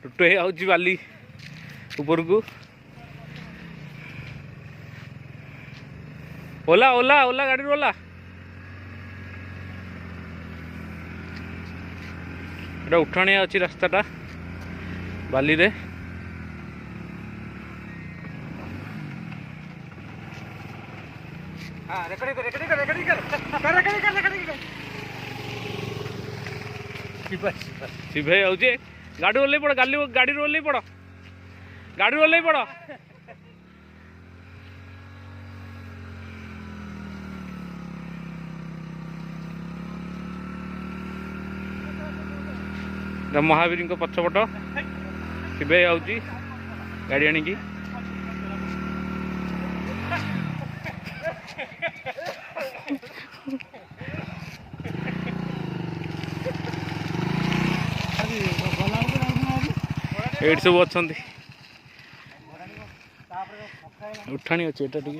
टुटु आउची बाली ऊपर को ओला ओला ओला गाड़ी ओला एटा उठाणिया अच्छी रास्ताटा बाली रे शिवे आउचे गाड़ी ओल्ले पड़ गाड़ी ओल्ले पड़ गाड़ी ओल्ले पड़ महावीर पछपट शिवे आउची गाड़ी आणिकी एट सब अच्छा उठाणी अच्छे एटा टे